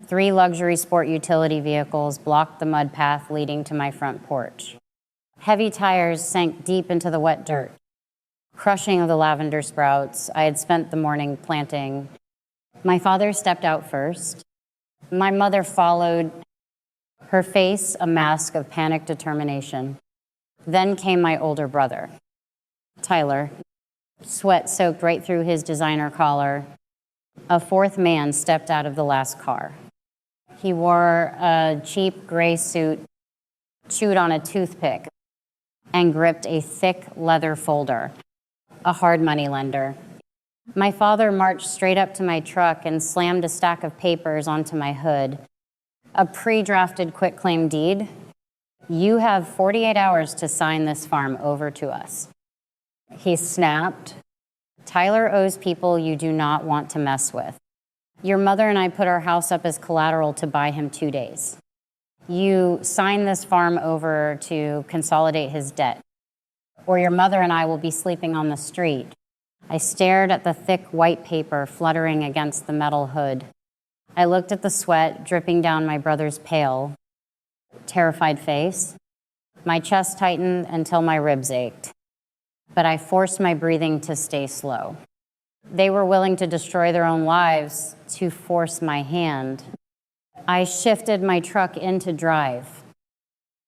3 luxury sport utility vehicles blocked the mud path leading to my front porch. Heavy tires sank deep into the wet dirt, crushing the lavender sprouts I had spent the morning planting. My father stepped out first. My mother followed, her face a mask of panicked determination. Then came my older brother, Tyler. Sweat soaked right through his designer collar. A 4th man stepped out of the last car. He wore a cheap gray suit, chewed on a toothpick, and gripped a thick leather folder, a hard money lender. My father marched straight up to my truck and slammed a stack of papers onto my hood. A pre-drafted quitclaim deed. You have 48 hours to sign this farm over to us. He snapped. Tyler owes people you do not want to mess with. Your mother and I put our house up as collateral to buy him 2 days. You sign this farm over to consolidate his debt, or your mother and I will be sleeping on the street. I stared at the thick white paper fluttering against the metal hood. I looked at the sweat dripping down my brother's pale, terrified face. My chest tightened until my ribs ached, but I forced my breathing to stay slow. They were willing to destroy their own lives to force my hand. I shifted my truck into drive,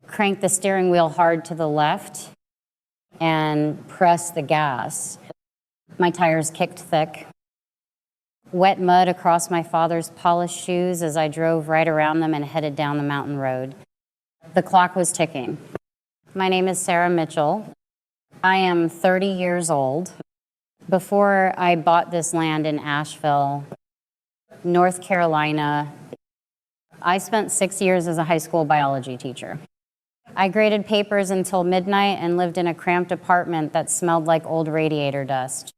cranked the steering wheel hard to the left, and pressed the gas. My tires kicked thick. Wet mud across my father's polished shoes as I drove right around them and headed down the mountain road. The clock was ticking. My name is Sarah Mitchell. I am 30 years old. Before I bought this land in Asheville, North Carolina, I spent 6 years as a high school biology teacher. I graded papers until midnight and lived in a cramped apartment that smelled like old radiator dust.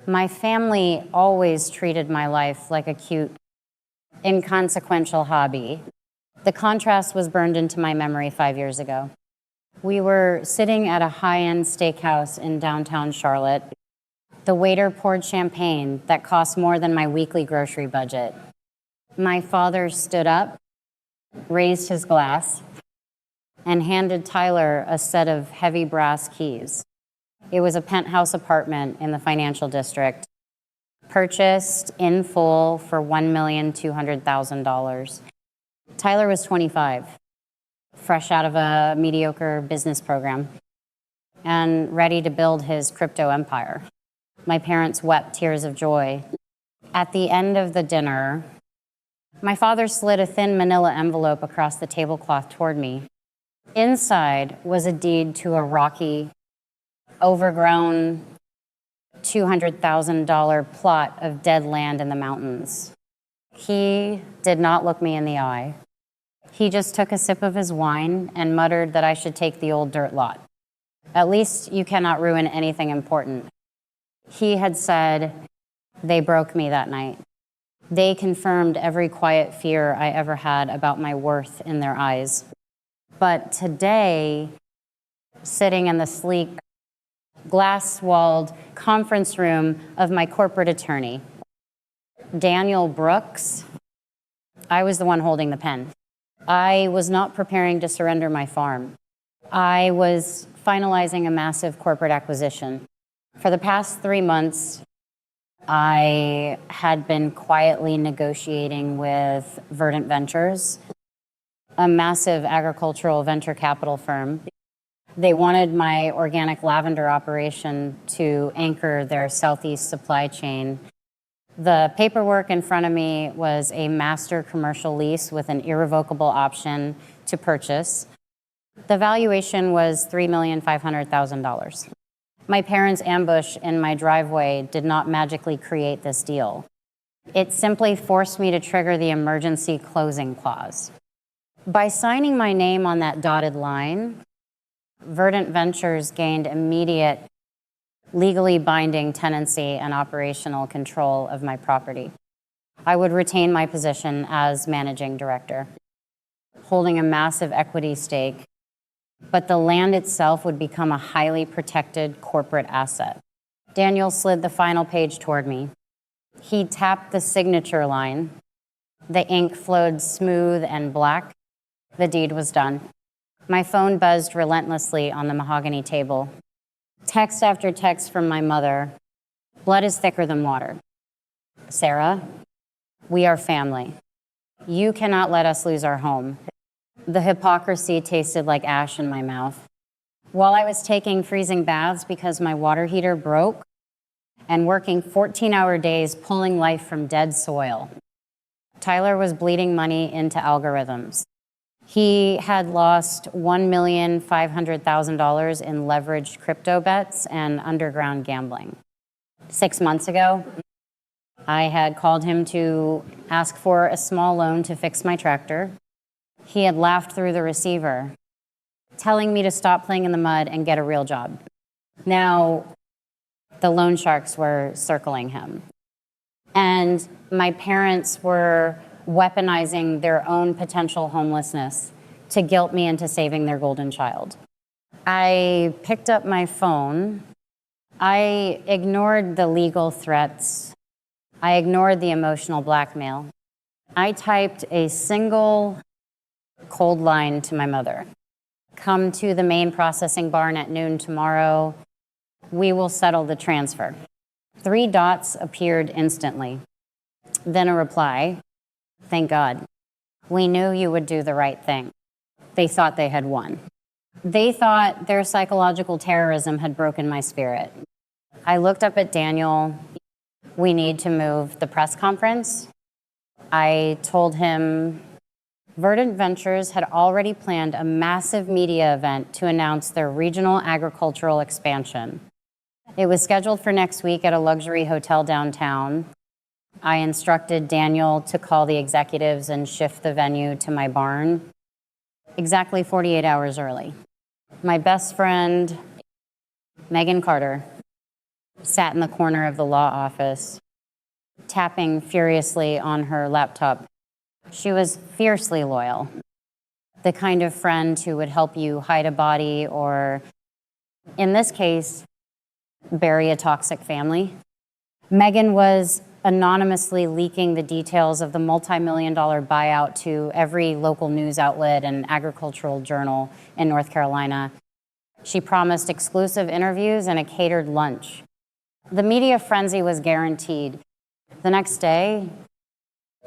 My family always treated my life like a cute, inconsequential hobby. The contrast was burned into my memory 5 years ago. We were sitting at a high-end steakhouse in downtown Charlotte. The waiter poured champagne that cost more than my weekly grocery budget. My father stood up, raised his glass, and handed Tyler a set of heavy brass keys. It was a penthouse apartment in the financial district, purchased in full for $1,200,000. Tyler was 25, fresh out of a mediocre business program, and ready to build his crypto empire. My parents wept tears of joy. At the end of the dinner, my father slid a thin manila envelope across the tablecloth toward me. Inside was a deed to a rocky, overgrown, $200,000 plot of dead land in the mountains. He did not look me in the eye. He just took a sip of his wine and muttered that I should take the old dirt lot. At least you cannot ruin anything important. He had said, they broke me that night. They confirmed every quiet fear I ever had about my worth in their eyes. But today, sitting in the sleek, glass-walled conference room of my corporate attorney, Daniel Brooks, I was the one holding the pen. I was not preparing to surrender my farm. I was finalizing a massive corporate acquisition. For the past 3 months, I had been quietly negotiating with Verdant Ventures, a massive agricultural venture capital firm. They wanted my organic lavender operation to anchor their Southeast supply chain. The paperwork in front of me was a master commercial lease with an irrevocable option to purchase. The valuation was $3,500,000. My parents' ambush in my driveway did not magically create this deal. It simply forced me to trigger the emergency closing clause. By signing my name on that dotted line, Verdant Ventures gained immediate, legally binding tenancy and operational control of my property. I would retain my position as managing director, holding a massive equity stake, but the land itself would become a highly protected corporate asset. Daniel slid the final page toward me. He tapped the signature line, The ink flowed smooth and black. The deed was done. My phone buzzed relentlessly on the mahogany table. Text after text from my mother. Blood is thicker than water. Sarah, we are family. You cannot let us lose our home. The hypocrisy tasted like ash in my mouth. While I was taking freezing baths because my water heater broke and working 14-hour days pulling life from dead soil, Tyler was bleeding money into algorithms. He had lost $1,500,000 in leveraged crypto bets and underground gambling. 6 months ago, I had called him to ask for a small loan to fix my tractor. He had laughed through the receiver, telling me to stop playing in the mud and get a real job. Now, the loan sharks were circling him. And my parents were weaponizing their own potential homelessness to guilt me into saving their golden child. I picked up my phone. I ignored the legal threats. I ignored the emotional blackmail. I typed a single cold line to my mother. Come to the main processing barn at noon tomorrow. We will settle the transfer. 3 dots appeared instantly. Then a reply. Thank God. We knew you would do the right thing. They thought they had won. They thought their psychological terrorism had broken my spirit. I looked up at Daniel. We need to move the press conference. I told him Verdant Ventures had already planned a massive media event to announce their regional agricultural expansion. It was scheduled for next week at a luxury hotel downtown. I instructed Daniel to call the executives and shift the venue to my barn exactly 48 hours early. My best friend, Megan Carter, sat in the corner of the law office, tapping furiously on her laptop. She was fiercely loyal, the kind of friend who would help you hide a body or, in this case, bury a toxic family. Megan was anonymously leaking the details of the multi-million-dollar buyout to every local news outlet and agricultural journal in North Carolina. She promised exclusive interviews and a catered lunch. The media frenzy was guaranteed. The next day,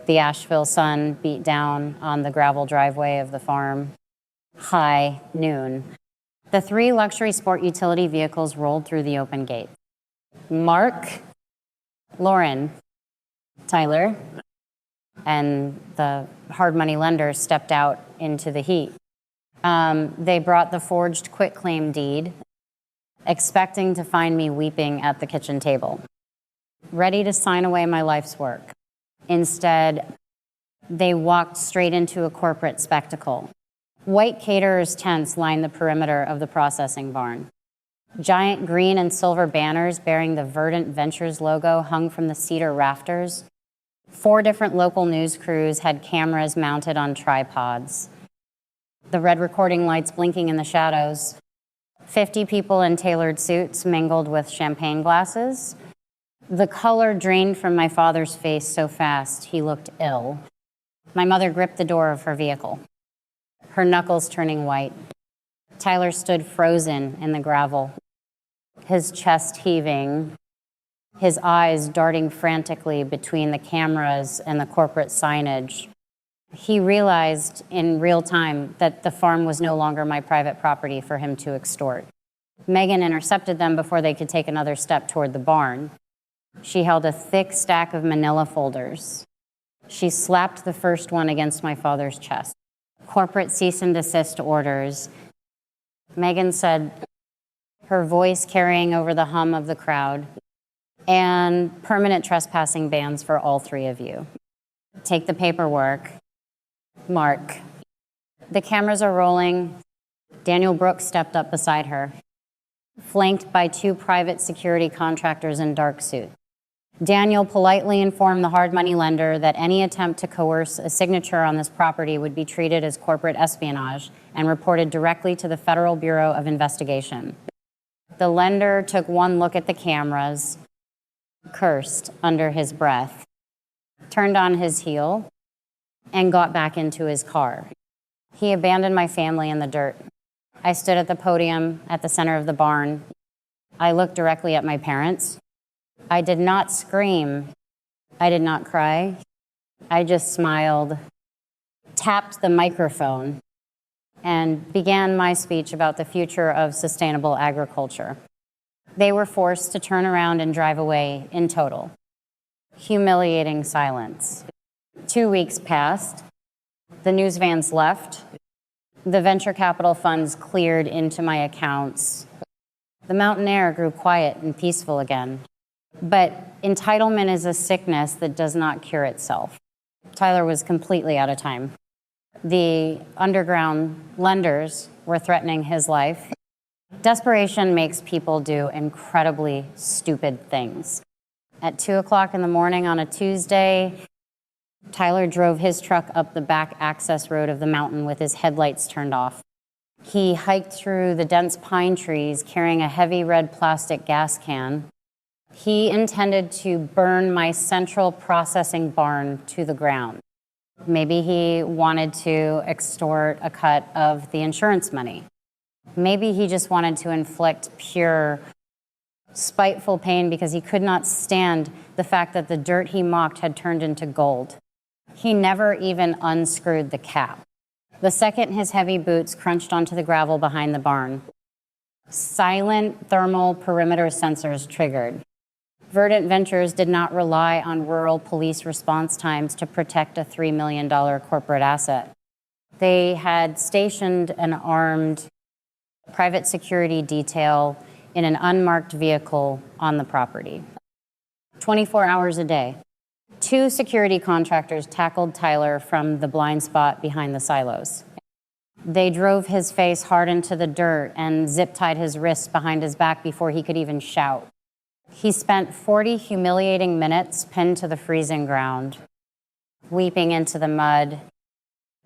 the Asheville sun beat down on the gravel driveway of the farm. High noon. The 3 luxury sport utility vehicles rolled through the open gate. Mark, Lauren, Tyler, and the hard money lender stepped out into the heat. They brought the forged quitclaim deed, expecting to find me weeping at the kitchen table, ready to sign away my life's work. Instead, they walked straight into a corporate spectacle. White caterers' tents lined the perimeter of the processing barn. Giant green and silver banners bearing the Verdant Ventures logo hung from the cedar rafters. 4 different local news crews had cameras mounted on tripods. The red recording lights blinking in the shadows. 50 people in tailored suits mingled with champagne glasses. The color drained from my father's face so fast he looked ill. My mother gripped the door of her vehicle, her knuckles turning white. Tyler stood frozen in the gravel, his chest heaving, his eyes darting frantically between the cameras and the corporate signage. He realized in real time that the farm was no longer my private property for him to extort. Megan intercepted them before they could take another step toward the barn. She held a thick stack of manila folders. She slapped the first one against my father's chest. Corporate cease and desist orders. Megan said, her voice carrying over the hum of the crowd, and permanent trespassing bans for all 3 of you. Take the paperwork. Mark. The cameras are rolling. Daniel Brooks stepped up beside her, flanked by 2 private security contractors in dark suits. Daniel politely informed the hard money lender that any attempt to coerce a signature on this property would be treated as corporate espionage and reported directly to the Federal Bureau of Investigation. The lender took one look at the cameras, cursed under his breath, turned on his heel, and got back into his car. He abandoned my family in the dirt. I stood at the podium at the center of the barn. I looked directly at my parents. I did not scream. I did not cry. I just smiled, tapped the microphone, and began my speech about the future of sustainable agriculture. They were forced to turn around and drive away in total. Humiliating silence. 2 weeks passed. The news vans left. The venture capital funds cleared into my accounts. The mountain air grew quiet and peaceful again. But entitlement is a sickness that does not cure itself. Tyler was completely out of time. The underground lenders were threatening his life. Desperation makes people do incredibly stupid things. At 2 o'clock in the morning on a Tuesday, Tyler drove his truck up the back access road of the mountain with his headlights turned off. He hiked through the dense pine trees carrying a heavy red plastic gas can. He intended to burn my central processing barn to the ground. Maybe he wanted to extort a cut of the insurance money. Maybe he just wanted to inflict pure, spiteful pain because he could not stand the fact that the dirt he mocked had turned into gold. He never even unscrewed the cap. The second his heavy boots crunched onto the gravel behind the barn, silent thermal perimeter sensors triggered. Verdant Ventures did not rely on rural police response times to protect a $3 million corporate asset. They had stationed an armed private security detail in an unmarked vehicle on the property. 24 hours a day. 2 security contractors tackled Tyler from the blind spot behind the silos. They drove his face hard into the dirt and zip-tied his wrists behind his back before he could even shout. He spent 40 humiliating minutes pinned to the freezing ground, weeping into the mud,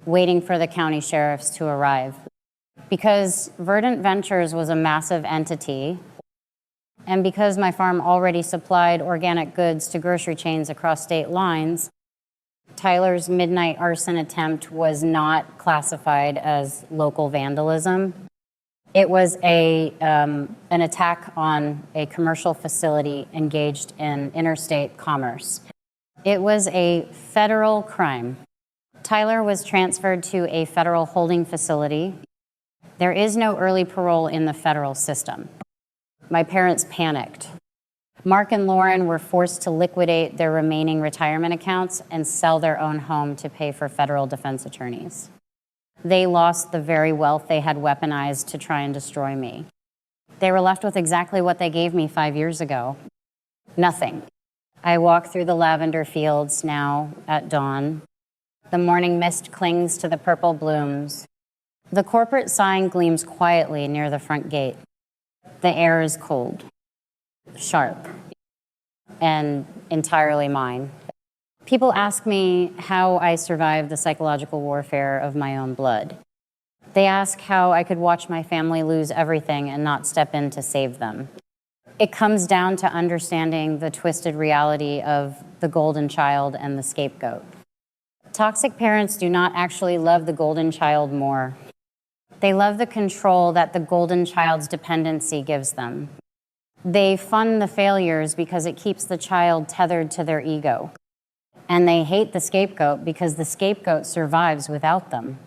waiting for the county sheriffs to arrive. Because Verdant Ventures was a massive entity, and because my farm already supplied organic goods to grocery chains across state lines, Tyler's midnight arson attempt was not classified as local vandalism. It was an attack on a commercial facility engaged in interstate commerce. It was a federal crime. Tyler was transferred to a federal holding facility. There is no early parole in the federal system. My parents panicked. Mark and Lauren were forced to liquidate their remaining retirement accounts and sell their own home to pay for federal defense attorneys. They lost the very wealth they had weaponized to try and destroy me. They were left with exactly what they gave me 5 years ago. Nothing. I walk through the lavender fields now at dawn. The morning mist clings to the purple blooms. The corporate sign gleams quietly near the front gate. The air is cold, sharp, and entirely mine. People ask me how I survived the psychological warfare of my own blood. They ask how I could watch my family lose everything and not step in to save them. It comes down to understanding the twisted reality of the golden child and the scapegoat. Toxic parents do not actually love the golden child more. They love the control that the golden child's dependency gives them. They fund the failures because it keeps the child tethered to their ego. And they hate the scapegoat because the scapegoat survives without them.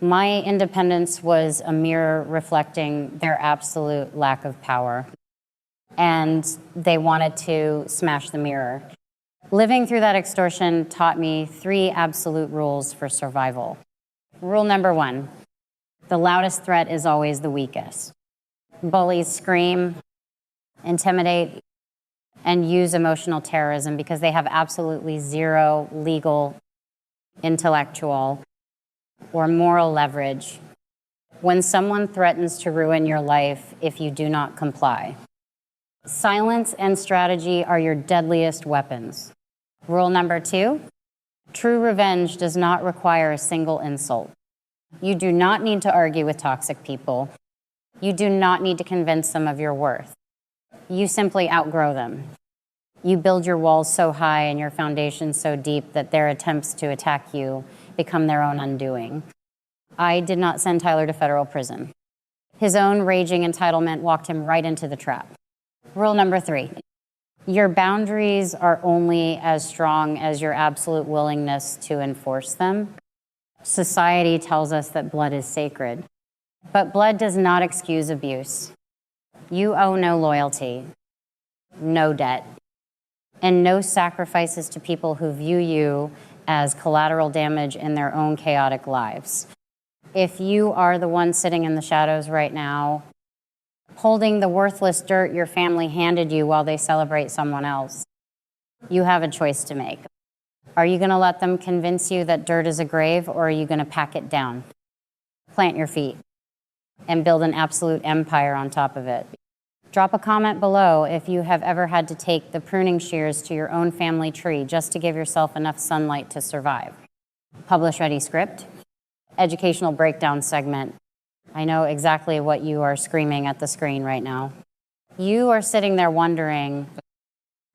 My independence was a mirror reflecting their absolute lack of power. And they wanted to smash the mirror. Living through that extortion taught me 3 absolute rules for survival. Rule number 1. The loudest threat is always the weakest. Bullies scream, intimidate, and use emotional terrorism because they have absolutely zero legal, intellectual, or moral leverage when someone threatens to ruin your life if you do not comply. Silence and strategy are your deadliest weapons. Rule number 2, true revenge does not require a single insult. You do not need to argue with toxic people. You do not need to convince them of your worth. You simply outgrow them. You build your walls so high and your foundation so deep that their attempts to attack you become their own undoing. I did not send Tyler to federal prison. His own raging entitlement walked him right into the trap. Rule number 3, your boundaries are only as strong as your absolute willingness to enforce them. Society tells us that blood is sacred, but blood does not excuse abuse. You owe no loyalty, no debt, and no sacrifices to people who view you as collateral damage in their own chaotic lives. If you are the one sitting in the shadows right now, holding the worthless dirt your family handed you while they celebrate someone else, you have a choice to make. Are you going to let them convince you that dirt is a grave, or are you going to pack it down, plant your feet, and build an absolute empire on top of it? Drop a comment below if you have ever had to take the pruning shears to your own family tree just to give yourself enough sunlight to survive. Publish ready script, educational breakdown segment. I know exactly what you are screaming at the screen right now. You are sitting there wondering,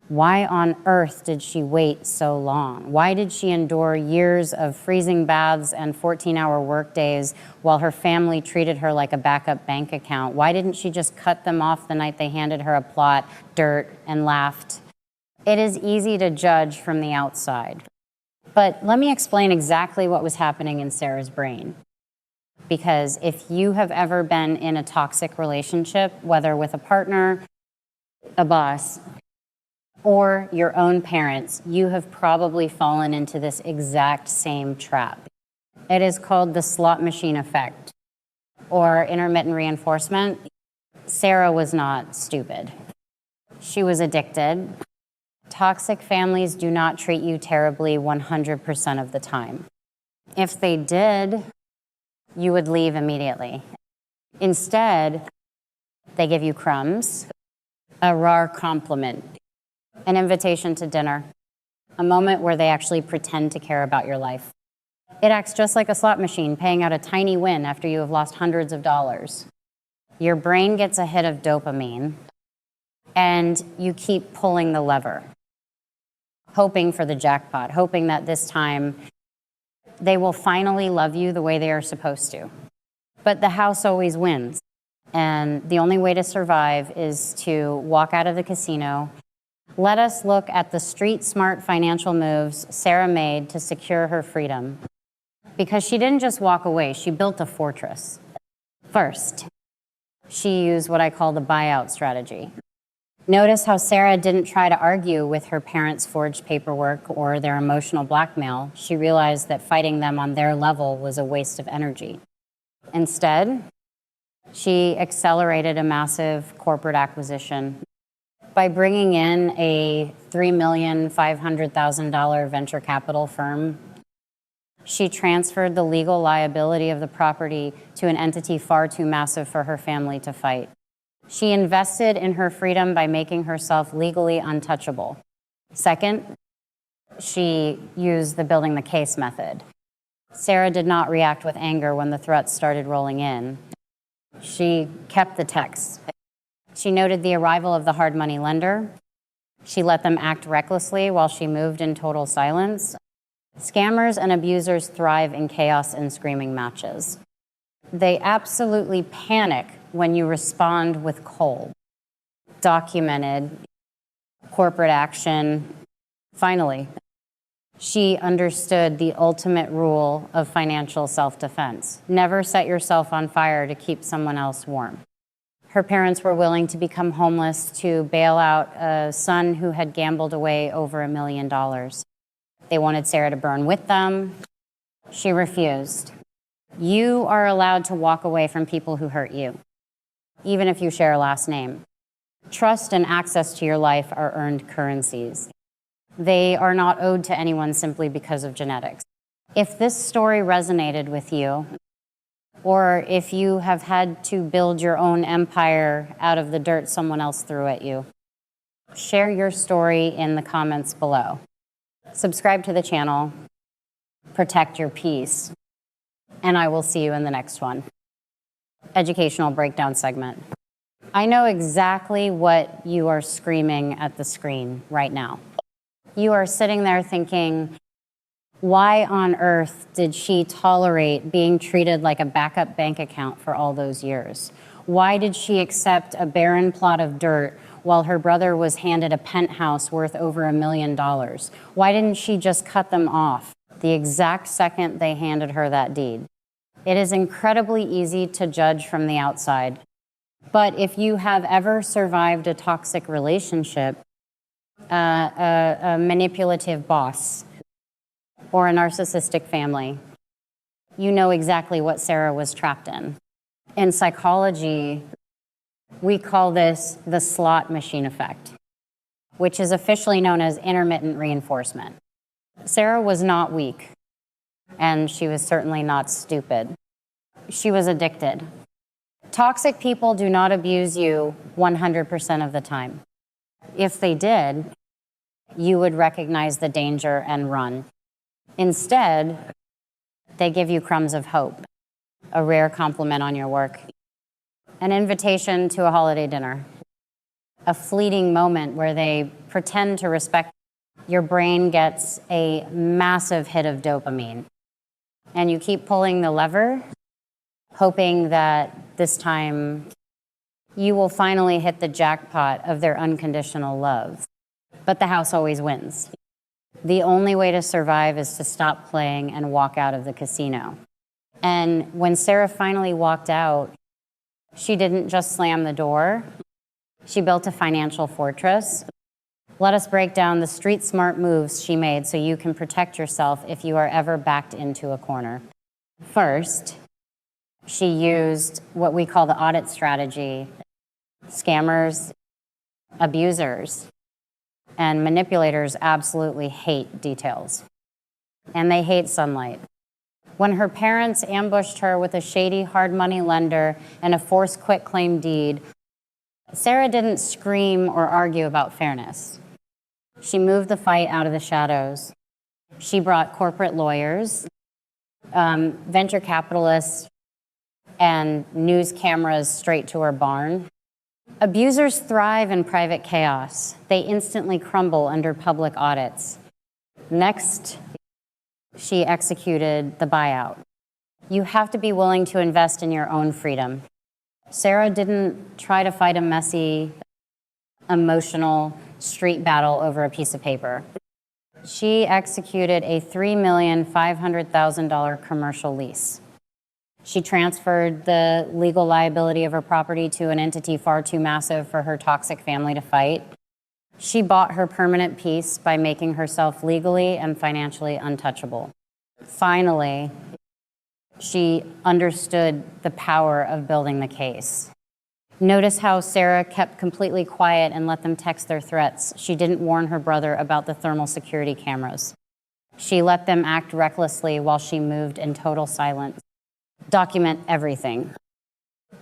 why on earth did she wait so long? Why did she endure years of freezing baths and 14-hour workdays while her family treated her like a backup bank account? Why didn't she just cut them off the night they handed her a plot, dirt, and laughed? It is easy to judge from the outside. But let me explain exactly what was happening in Sarah's brain. Because if you have ever been in a toxic relationship, whether with a partner, a boss, or your own parents, you have probably fallen into this exact same trap. It is called the slot machine effect, or intermittent reinforcement. Sarah was not stupid. She was addicted. Toxic families do not treat you terribly 100% of the time. If they did, you would leave immediately. Instead, they give you crumbs, a rare compliment, an invitation to dinner, a moment where they actually pretend to care about your life. It acts just like a slot machine, paying out a tiny win after you have lost hundreds of dollars. Your brain gets a hit of dopamine, and you keep pulling the lever, hoping for the jackpot, hoping that this time they will finally love you the way they are supposed to. But the house always wins, and the only way to survive is to walk out of the casino. Let us look at the street-smart financial moves Sarah made to secure her freedom. Because she didn't just walk away, she built a fortress. First, she used what I call the buyout strategy. Notice how Sarah didn't try to argue with her parents' forged paperwork or their emotional blackmail. She realized that fighting them on their level was a waste of energy. Instead, she accelerated a massive corporate acquisition by bringing in a $3,500,000 venture capital firm. She transferred the legal liability of the property to an entity far too massive for her family to fight. She invested in her freedom by making herself legally untouchable. Second, she used the building the case method. Sarah did not react with anger when the threats started rolling in. She kept the text. She noted the arrival of the hard money lender. She let them act recklessly while she moved in total silence. Scammers and abusers thrive in chaos and screaming matches. They absolutely panic when you respond with cold, documented corporate action. Finally, she understood the ultimate rule of financial self-defense. Never set yourself on fire to keep someone else warm. Her parents were willing to become homeless to bail out a son who had gambled away over $1 million. They wanted Sarah to burn with them. She refused. You are allowed to walk away from people who hurt you, even if you share a last name. Trust and access to your life are earned currencies. They are not owed to anyone simply because of genetics. If this story resonated with you, or if you have had to build your own empire out of the dirt someone else threw at you, share your story in the comments below. Subscribe to the channel, protect your peace, and I will see you in the next one. Educational breakdown segment. I know exactly what you are screaming at the screen right now. You are sitting there thinking, why on earth did she tolerate being treated like a backup bank account for all those years? Why did she accept a barren plot of dirt while her brother was handed a penthouse worth over $1 million? Why didn't she just cut them off the exact second they handed her that deed? It is incredibly easy to judge from the outside. But if you have ever survived a toxic relationship, a manipulative boss, or a narcissistic family, you know exactly what Sarah was trapped in. In psychology, we call this the slot machine effect, which is officially known as intermittent reinforcement. Sarah was not weak, and she was certainly not stupid. She was addicted. Toxic people do not abuse you 100% of the time. If they did, you would recognize the danger and run. Instead, they give you crumbs of hope, a rare compliment on your work, an invitation to a holiday dinner, a fleeting moment where they pretend to respect. Your brain gets a massive hit of dopamine, and you keep pulling the lever, hoping that this time you will finally hit the jackpot of their unconditional love. But the house always wins. The only way to survive is to stop playing and walk out of the casino. And when Sarah finally walked out, she didn't just slam the door. She built a financial fortress. Let us break down the street smart moves she made so you can protect yourself if you are ever backed into a corner. First, she used what we call the audit strategy. Scammers, abusers, and manipulators absolutely hate details. And they hate sunlight. When her parents ambushed her with a shady hard money lender and a forced quitclaim deed, Sarah didn't scream or argue about fairness. She moved the fight out of the shadows. She brought corporate lawyers, venture capitalists, and news cameras straight to her barn. Abusers thrive in private chaos. They instantly crumble under public audits. Next, she executed the buyout. You have to be willing to invest in your own freedom. Sarah didn't try to fight a messy, emotional street battle over a piece of paper. She executed a $3,500,000 commercial lease. She transferred the legal liability of her property to an entity far too massive for her toxic family to fight. She bought her permanent peace by making herself legally and financially untouchable. Finally, she understood the power of building the case. Notice how Sarah kept completely quiet and let them text their threats. She didn't warn her brother about the thermal security cameras. She let them act recklessly while she moved in total silence. Document everything.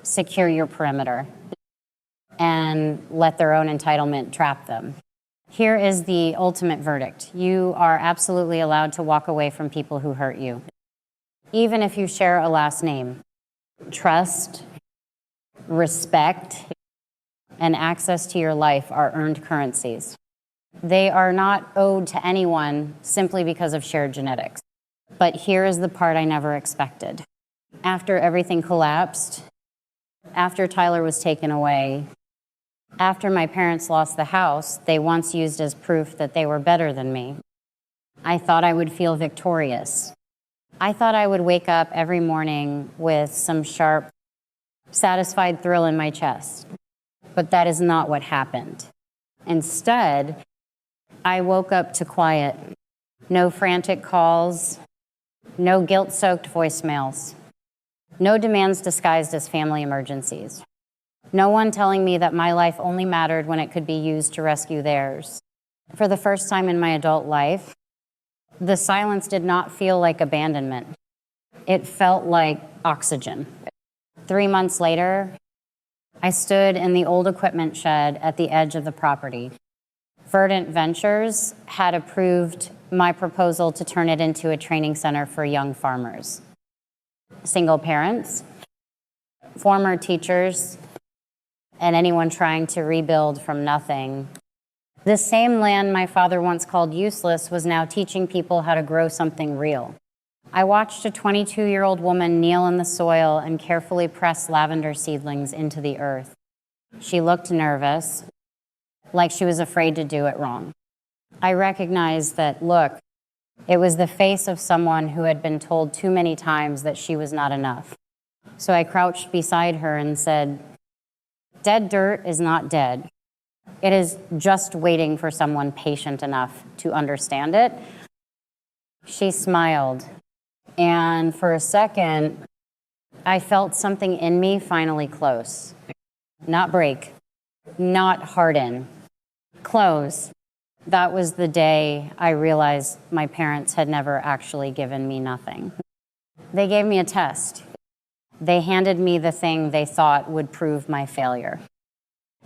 Secure your perimeter. And let their own entitlement trap them. Here is the ultimate verdict. You are absolutely allowed to walk away from people who hurt you, even if you share a last name. Trust, respect, and access to your life are earned currencies. They are not owed to anyone simply because of shared genetics. But here is the part I never expected. After everything collapsed, after Tyler was taken away, after my parents lost the house they once used as proof that they were better than me, I thought I would feel victorious. I thought I would wake up every morning with some sharp, satisfied thrill in my chest. But that is not what happened. Instead, I woke up to quiet. No frantic calls, no guilt-soaked voicemails, no demands disguised as family emergencies. No one telling me that my life only mattered when it could be used to rescue theirs. For the first time in my adult life, the silence did not feel like abandonment. It felt like oxygen. 3 months later, I stood in the old equipment shed at the edge of the property. Verdant Ventures had approved my proposal to turn it into a training center for young farmers. Single parents, former teachers, and anyone trying to rebuild from nothing. This same land my father once called useless was now teaching people how to grow something real. I watched a 22-year-old woman kneel in the soil and carefully press lavender seedlings into the earth. She looked nervous, like she was afraid to do it wrong. I recognized that, look, it was the face of someone who had been told too many times that she was not enough. So I crouched beside her and said, "Dead dirt is not dead. It is just waiting for someone patient enough to understand it." She smiled, and for a second, I felt something in me finally close. Not break, not harden, close. That was the day I realized my parents had never actually given me nothing. They gave me a test. They handed me the thing they thought would prove my failure.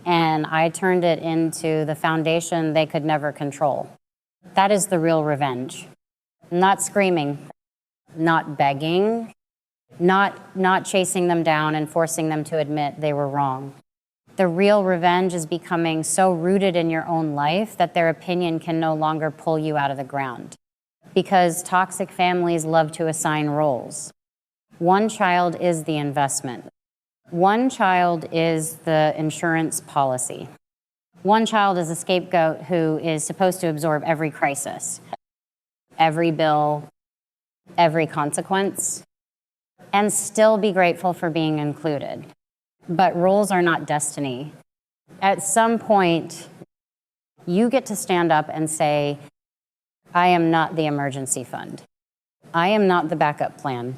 And I turned it into the foundation they could never control. That is the real revenge. Not screaming, not begging, not chasing them down and forcing them to admit they were wrong. The real revenge is becoming so rooted in your own life that their opinion can no longer pull you out of the ground. Because toxic families love to assign roles. One child is the investment. One child is the insurance policy. One child is a scapegoat who is supposed to absorb every crisis, every bill, every consequence, and still be grateful for being included. But roles are not destiny. At some point, you get to stand up and say, I am not the emergency fund. I am not the backup plan.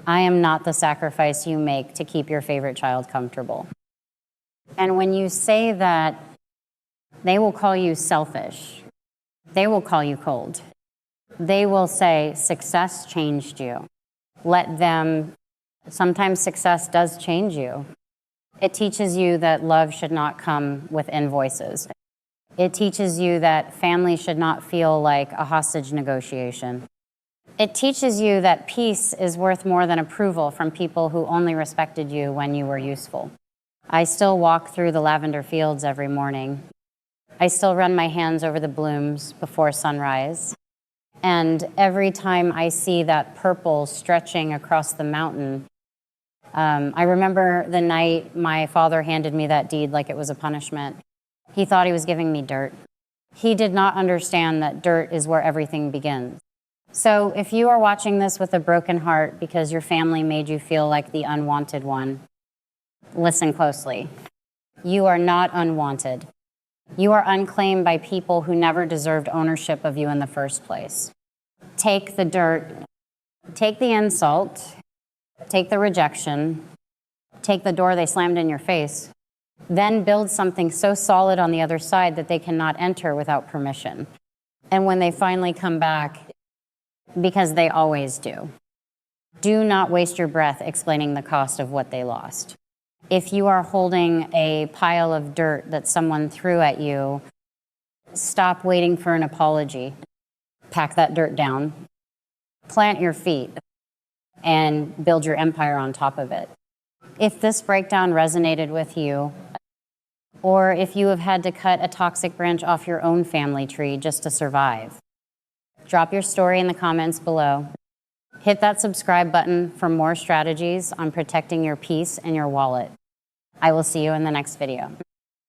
I am not the sacrifice you make to keep your favorite child comfortable. And when you say that, they will call you selfish. They will call you cold. They will say, success changed you. Let them. Sometimes success does change you. It teaches you that love should not come with invoices. It teaches you that family should not feel like a hostage negotiation. It teaches you that peace is worth more than approval from people who only respected you when you were useful. I still walk through the lavender fields every morning. I still run my hands over the blooms before sunrise. And every time I see that purple stretching across the mountain, I remember the night my father handed me that deed like it was a punishment. He thought he was giving me dirt. He did not understand that dirt is where everything begins. So if you are watching this with a broken heart because your family made you feel like the unwanted one, listen closely. You are not unwanted. You are unclaimed by people who never deserved ownership of you in the first place. Take the dirt, take the insult, take the rejection, take the door they slammed in your face, then build something so solid on the other side that they cannot enter without permission. And when they finally come back, because they always do not waste your breath explaining the cost of what they lost. If you are holding a pile of dirt that someone threw at you, stop waiting for an apology. Pack that dirt down, plant your feet, and build your empire on top of it. If this breakdown resonated with you, or if you have had to cut a toxic branch off your own family tree just to survive, drop your story in the comments below. Hit that subscribe button for more strategies on protecting your peace and your wallet. I will see you in the next video.